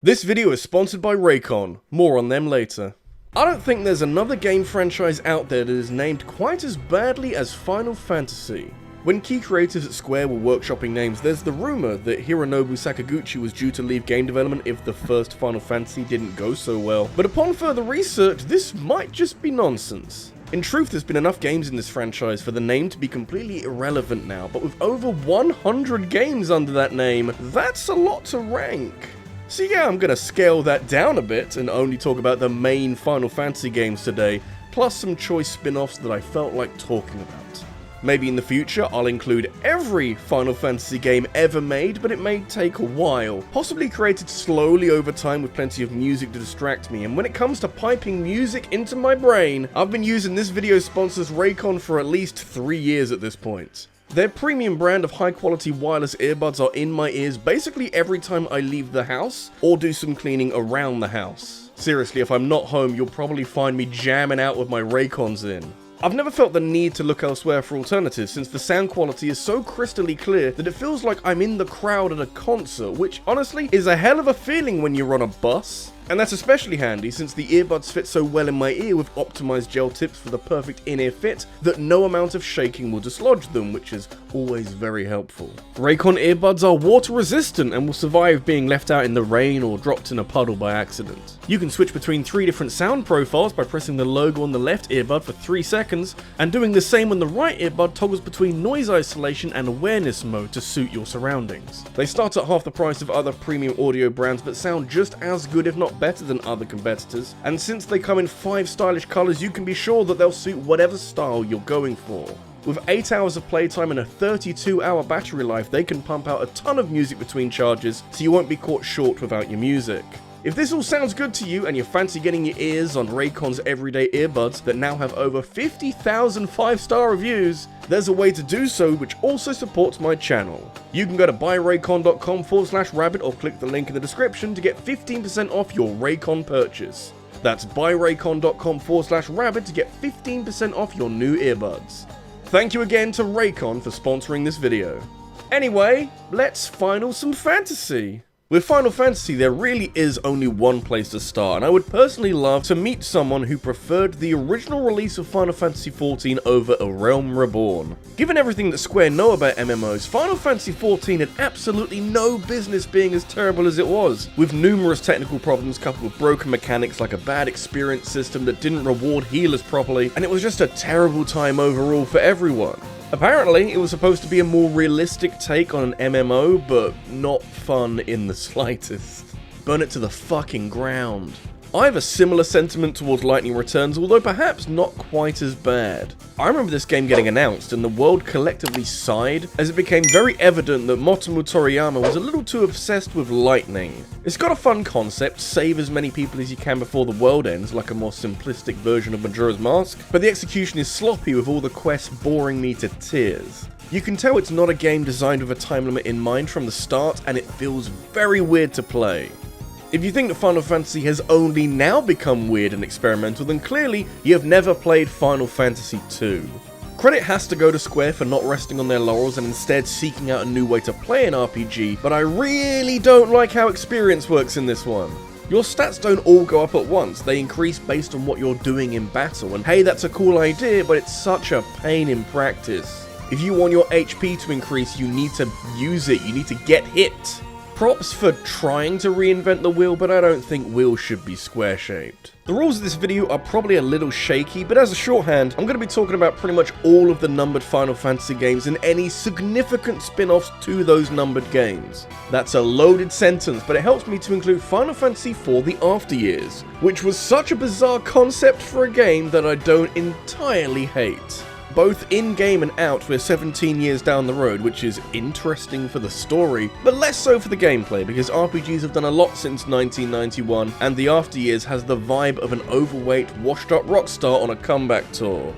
This video is sponsored by Raycon, more on them later. I don't think there's another game franchise out there that is named quite as badly as Final Fantasy. When key creatives at Square were workshopping names, there's the rumor that Hironobu Sakaguchi was due to leave game development if the first Final Fantasy didn't go so well, but upon further research, this might just be nonsense. In truth, there's been enough games in this franchise for the name to be completely irrelevant now, but with over 100 games under that name, that's a lot to rank. So yeah, I'm gonna scale that down a bit and only talk about the main Final Fantasy games today, plus some choice spin-offs that I felt like talking about. Maybe in the future I'll include every Final Fantasy game ever made, but it may take a while, possibly created slowly over time with plenty of music to distract me, and when it comes to piping music into my brain, I've been using this video's sponsors Raycon for at least 3 years at this point. Their premium brand of high-quality wireless earbuds are in my ears basically every time I leave the house or do some cleaning around the house. Seriously, if I'm not home, you'll probably find me jamming out with my Raycons in. I've never felt the need to look elsewhere for alternatives since the sound quality is so crystally clear that it feels like I'm in the crowd at a concert, which honestly is a hell of a feeling when you're on a bus. And that's especially handy since the earbuds fit so well in my ear with optimized gel tips for the perfect in-ear fit that no amount of shaking will dislodge them, which is always very helpful. Raycon earbuds are water resistant and will survive being left out in the rain or dropped in a puddle by accident. You can switch between 3 different sound profiles by pressing the logo on the left earbud for 3 seconds, and doing the same on the right earbud toggles between noise isolation and awareness mode to suit your surroundings. They start at half the price of other premium audio brands but sound just as good if not better than other competitors, and since they come in 5 stylish colours, you can be sure that they'll suit whatever style you're going for. With 8 hours of playtime and a 32-hour battery life, they can pump out a ton of music between charges, so you won't be caught short without your music. If this all sounds good to you and you fancy getting your ears on Raycon's everyday earbuds that now have over 50,000 5-star reviews, there's a way to do so which also supports my channel. You can go to buyraycon.com/rabbit or click the link in the description to get 15% off your Raycon purchase. That's buyraycon.com/rabbit to get 15% off your new earbuds. Thank you again to Raycon for sponsoring this video. Anyway, let's final some fantasy. With Final Fantasy, there really is only one place to start, and I would personally love to meet someone who preferred the original release of Final Fantasy XIV over A Realm Reborn. Given everything that Square know about MMOs, Final Fantasy XIV had absolutely no business being as terrible as it was, with numerous technical problems coupled with broken mechanics like a bad experience system that didn't reward healers properly, and it was just a terrible time overall for everyone. Apparently, it was supposed to be a more realistic take on an MMO, but not fun in the slightest. Burn it to the fucking ground. I have a similar sentiment towards Lightning Returns, although perhaps not quite as bad. I remember this game getting announced and the world collectively sighed as it became very evident that Motomu Toriyama was a little too obsessed with lightning. It's got a fun concept, save as many people as you can before the world ends, like a more simplistic version of Majora's Mask, but the execution is sloppy with all the quests boring me to tears. You can tell it's not a game designed with a time limit in mind from the start, and it feels very weird to play. If you think that Final Fantasy has only now become weird and experimental, then clearly you have never played Final Fantasy II. Credit has to go to Square for not resting on their laurels and instead seeking out a new way to play an RPG, but I really don't like how experience works in this one. Your stats don't all go up at once, they increase based on what you're doing in battle, and hey, that's a cool idea, but it's such a pain in practice. If you want your HP to increase, you need to use it, you need to get hit. Props for trying to reinvent the wheel, but I don't think wheels should be square-shaped. The rules of this video are probably a little shaky, but as a shorthand, I'm going to be talking about pretty much all of the numbered Final Fantasy games and any significant spin-offs to those numbered games. That's a loaded sentence, but it helps me to include Final Fantasy IV The After Years, which was such a bizarre concept for a game that I don't entirely hate. Both in-game and out, we're 17 years down the road, which is interesting for the story, but less so for the gameplay, because RPGs have done a lot since 1991, and The After Years has the vibe of an overweight, washed-up rock star on a comeback tour.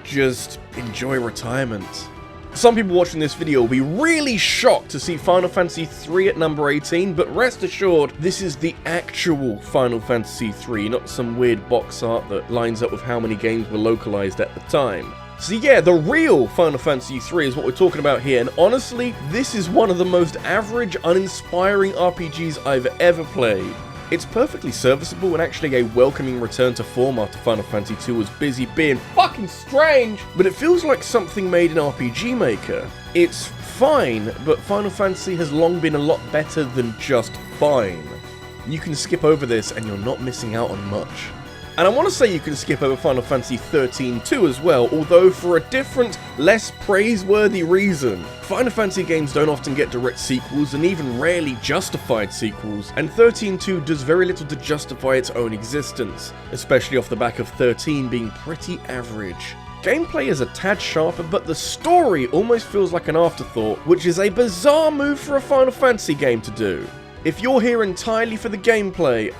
Just enjoy retirement. Some people watching this video will be really shocked to see Final Fantasy III at number 18, but rest assured, this is the actual Final Fantasy III, not some weird box art that lines up with how many games were localized at the time. So yeah, the real Final Fantasy III is what we're talking about here, and honestly, this is one of the most average, uninspiring RPGs I've ever played. It's perfectly serviceable and actually a welcoming return to form after Final Fantasy II was busy being fucking strange, but it feels like something made in RPG Maker. It's fine, but Final Fantasy has long been a lot better than just fine. You can skip over this and you're not missing out on much. And I want to say you can skip over Final Fantasy XIII too as well, although for a different, less praiseworthy reason. Final Fantasy games don't often get direct sequels, and even rarely justified sequels, and 13-2 does very little to justify its own existence, especially off the back of 13 being pretty average. Gameplay is a tad sharper, but the story almost feels like an afterthought, which is a bizarre move for a Final Fantasy game to do. If you're here entirely for the gameplay,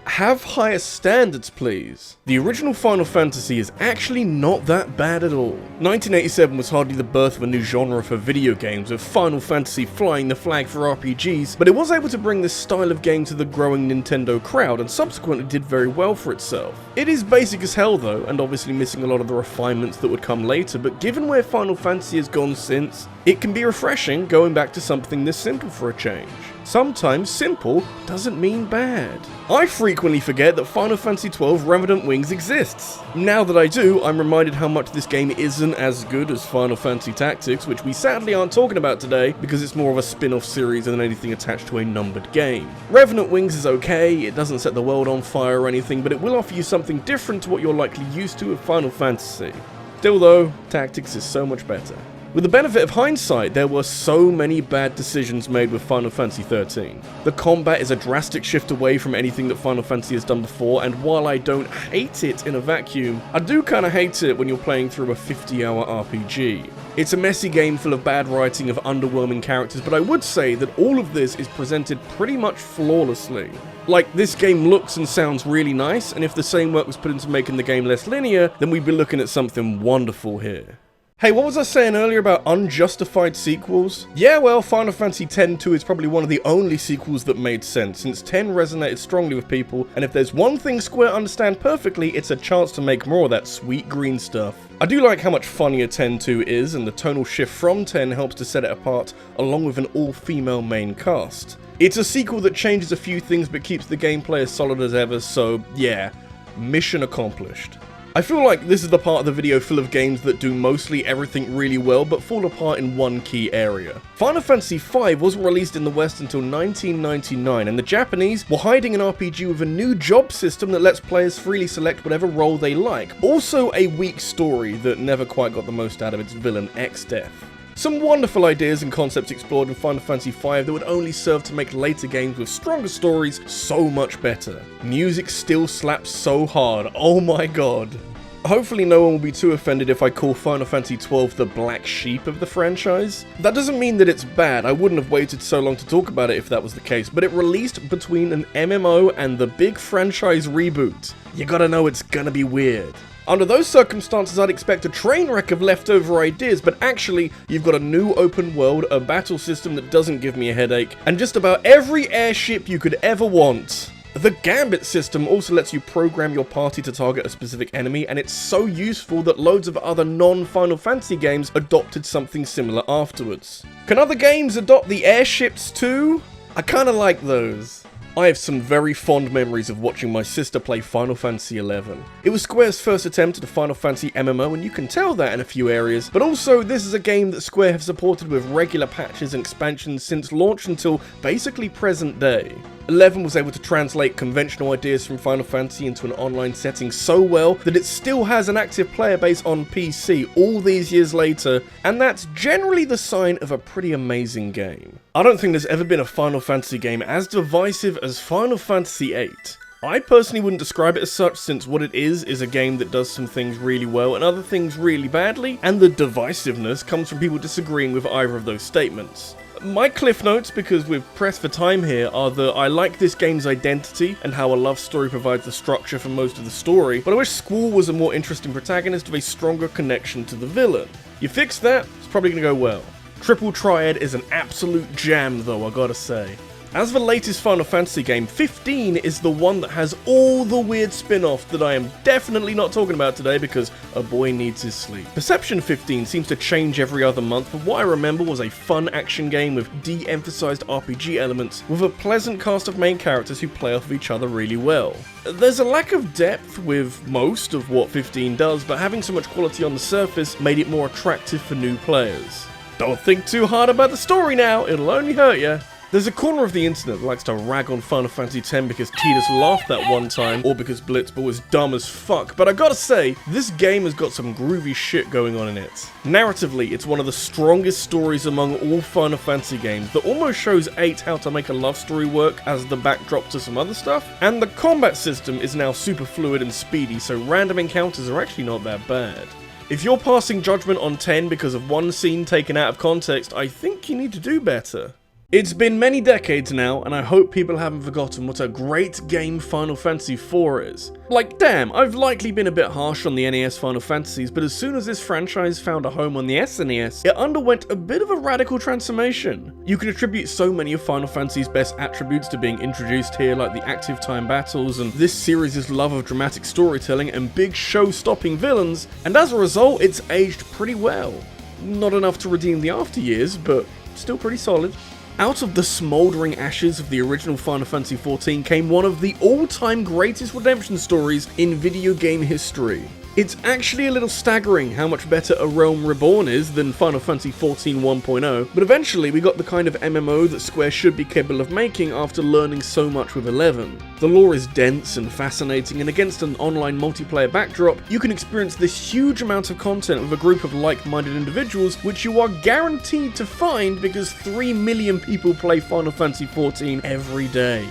have higher standards, please. The original Final Fantasy is actually not that bad at all. 1987 was hardly the birth of a new genre for video games, with Final Fantasy flying the flag for RPGs, but it was able to bring this style of game to the growing Nintendo crowd, and subsequently did very well for itself. It is basic as hell though, and obviously missing a lot of the refinements that would come later, but given where Final Fantasy has gone since, it can be refreshing going back to something this simple for a change. Sometimes simple doesn't mean bad. I frequently forget that Final Fantasy XII Revenant Wings exists. Now that I do, I'm reminded how much this game isn't as good as Final Fantasy Tactics, which we sadly aren't talking about today because it's more of a spin-off series than anything attached to a numbered game. Revenant Wings is okay, it doesn't set the world on fire or anything, but it will offer you something different to what you're likely used to with Final Fantasy. Still though, Tactics is so much better. With the benefit of hindsight, there were so many bad decisions made with Final Fantasy XIII. The combat is a drastic shift away from anything that Final Fantasy has done before, and while I don't hate it in a vacuum, I do kinda hate it when you're playing through a 50-hour RPG. It's a messy game full of bad writing of underwhelming characters, but I would say that all of this is presented pretty much flawlessly. Like, this game looks and sounds really nice, and if the same work was put into making the game less linear, then we'd be looking at something wonderful here. Hey, what was I saying earlier about unjustified sequels? Yeah, well, Final Fantasy X-2 is probably one of the only sequels that made sense, since 10 resonated strongly with people, and if there's one thing Square understand perfectly, it's a chance to make more of that sweet green stuff. I do like how much funnier 10-2 is, and the tonal shift from 10 helps to set it apart, along with an all-female main cast. It's a sequel that changes a few things but keeps the gameplay as solid as ever, so yeah, mission accomplished. I feel like this is the part of the video full of games that do mostly everything really well but fall apart in one key area. Final Fantasy V wasn't released in the West until 1999, and the Japanese were hiding an RPG with a new job system that lets players freely select whatever role they like. Also a weak story that never quite got the most out of its villain X-Death. Some wonderful ideas and concepts explored in Final Fantasy V that would only serve to make later games with stronger stories so much better. Music still slaps so hard, oh my god. Hopefully no one will be too offended if I call Final Fantasy XII the black sheep of the franchise. That doesn't mean that it's bad, I wouldn't have waited so long to talk about it if that was the case, but it released between an MMO and the big franchise reboot. You gotta know it's gonna be weird. Under those circumstances, I'd expect a train wreck of leftover ideas, but actually, you've got a new open world, a battle system that doesn't give me a headache, and just about every airship you could ever want. The Gambit system also lets you program your party to target a specific enemy, and it's so useful that loads of other non-Final Fantasy games adopted something similar afterwards. Can other games adopt the airships too? I kinda like those. I have some very fond memories of watching my sister play Final Fantasy XI. It was Square's first attempt at a Final Fantasy MMO, and you can tell that in a few areas, but also this is a game that Square have supported with regular patches and expansions since launch until basically present day. 11 was able to translate conventional ideas from Final Fantasy into an online setting so well that it still has an active player base on PC all these years later, and that's generally the sign of a pretty amazing game. I don't think there's ever been a Final Fantasy game as divisive as Final Fantasy VIII. I personally wouldn't describe it as such, since what it is a game that does some things really well and other things really badly, and the divisiveness comes from people disagreeing with either of those statements. My cliff notes, because we're pressed for time here, are that I like this game's identity and how a love story provides the structure for most of the story, but I wish Squall was a more interesting protagonist with a stronger connection to the villain. You fix that, it's probably gonna go well. Triple Triad is an absolute jam though, I gotta say. As the latest Final Fantasy game, 15 is the one that has all the weird spin-off that I am definitely not talking about today because a boy needs his sleep. Perception 15 seems to change every other month, but what I remember was a fun action game with de-emphasized RPG elements with a pleasant cast of main characters who play off of each other really well. There's a lack of depth with most of what 15 does, but having so much quality on the surface made it more attractive for new players. Don't think too hard about the story now, it'll only hurt you. There's a corner of the internet that likes to rag on Final Fantasy X because Tidus laughed that one time, or because Blitzball was dumb as fuck, but I gotta say, this game has got some groovy shit going on in it. Narratively, it's one of the strongest stories among all Final Fantasy games that almost shows 8 how to make a love story work as the backdrop to some other stuff, and the combat system is now super fluid and speedy, so random encounters are actually not that bad. If you're passing judgment on 10 because of one scene taken out of context, I think you need to do better. It's been many decades now, and I hope people haven't forgotten what a great game Final Fantasy IV is. Like, damn, I've likely been a bit harsh on the NES Final Fantasies, but as soon as this franchise found a home on the SNES, it underwent a bit of a radical transformation. You can attribute so many of Final Fantasy's best attributes to being introduced here, like the active time battles, and this series' love of dramatic storytelling and big show-stopping villains, and as a result, it's aged pretty well. Not enough to redeem the after years, but still pretty solid. Out of the smouldering ashes of the original Final Fantasy XIV came one of the all-time greatest redemption stories in video game history. It's actually a little staggering how much better A Realm Reborn is than Final Fantasy XIV 1.0, but eventually we got the kind of MMO that Square should be capable of making after learning so much with 11. The lore is dense and fascinating, and against an online multiplayer backdrop, you can experience this huge amount of content with a group of like-minded individuals which you are guaranteed to find because 3 million people play Final Fantasy XIV every day.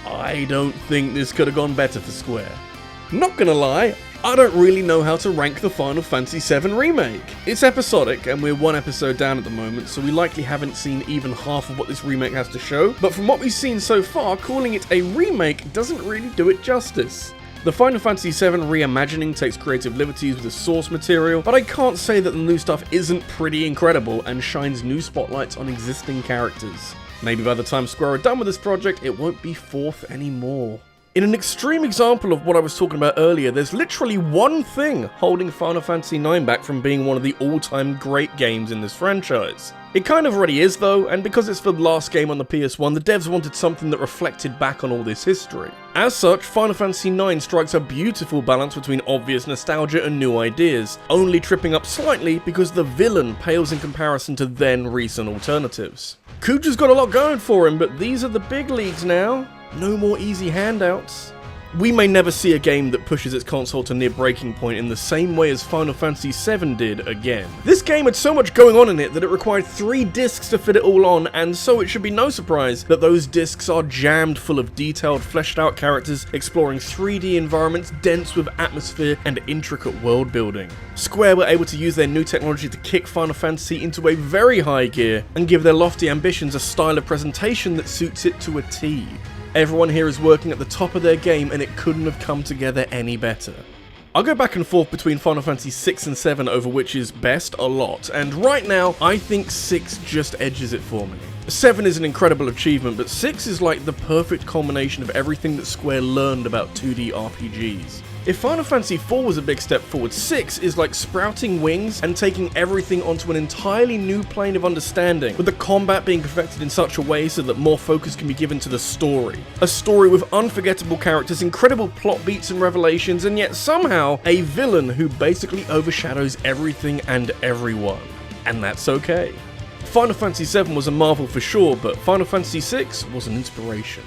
I don't think this could have gone better for Square. Not gonna lie, I don't really know how to rank the Final Fantasy VII Remake. It's episodic, and we're one episode down at the moment, so we likely haven't seen even half of what this remake has to show, but from what we've seen so far, calling it a remake doesn't really do it justice. The Final Fantasy VII reimagining takes creative liberties with the source material, but I can't say that the new stuff isn't pretty incredible and shines new spotlights on existing characters. Maybe by the time Square are done with this project, it won't be fourth anymore. In an extreme example of what I was talking about earlier, there's literally one thing holding Final Fantasy IX back from being one of the all-time great games in this franchise. It kind of already is though, and because it's the last game on the PS1, the devs wanted something that reflected back on all this history. As such, Final Fantasy IX strikes a beautiful balance between obvious nostalgia and new ideas, only tripping up slightly because the villain pales in comparison to then recent alternatives. Kuja's got a lot going for him, but these are the big leagues now. No more easy handouts. We may never see a game that pushes its console to near breaking point in the same way as Final Fantasy VII did again. This game had so much going on in it that it required 3 discs to fit it all on, and so it should be no surprise that those discs are jammed full of detailed, fleshed out characters exploring 3D environments dense with atmosphere and intricate world building. Square were able to use their new technology to kick Final Fantasy into a very high gear and give their lofty ambitions a style of presentation that suits it to a T. Everyone here is working at the top of their game, and it couldn't have come together any better. I'll go back and forth between Final Fantasy VI and VII over which is best a lot, and right now, I think 6 just edges it for me. 7 is an incredible achievement, but 6 is like the perfect culmination of everything that Square learned about 2D RPGs. If Final Fantasy IV was a big step forward, 6 is like sprouting wings and taking everything onto an entirely new plane of understanding, with the combat being perfected in such a way so that more focus can be given to the story. A story with unforgettable characters, incredible plot beats and revelations, and yet somehow a villain who basically overshadows everything and everyone. And that's okay. Final Fantasy VII was a marvel for sure, but Final Fantasy VI was an inspiration.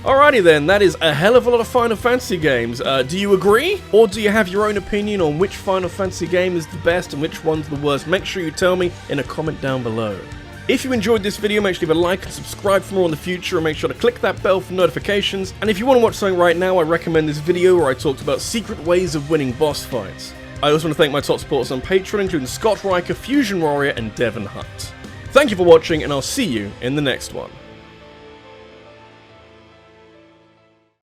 Alrighty then, that is a hell of a lot of Final Fantasy games. Do you agree? Or do you have your own opinion on which Final Fantasy game is the best and which one's the worst? Make sure you tell me in a comment down below. If you enjoyed this video, make sure you leave a like and subscribe for more in the future, and make sure to click that bell for notifications. And if you want to watch something right now, I recommend this video where I talked about secret ways of winning boss fights. I also want to thank my top supporters on Patreon, including Scott Riker, Fusion Warrior, and Devon Hunt. Thank you for watching, and I'll see you in the next one.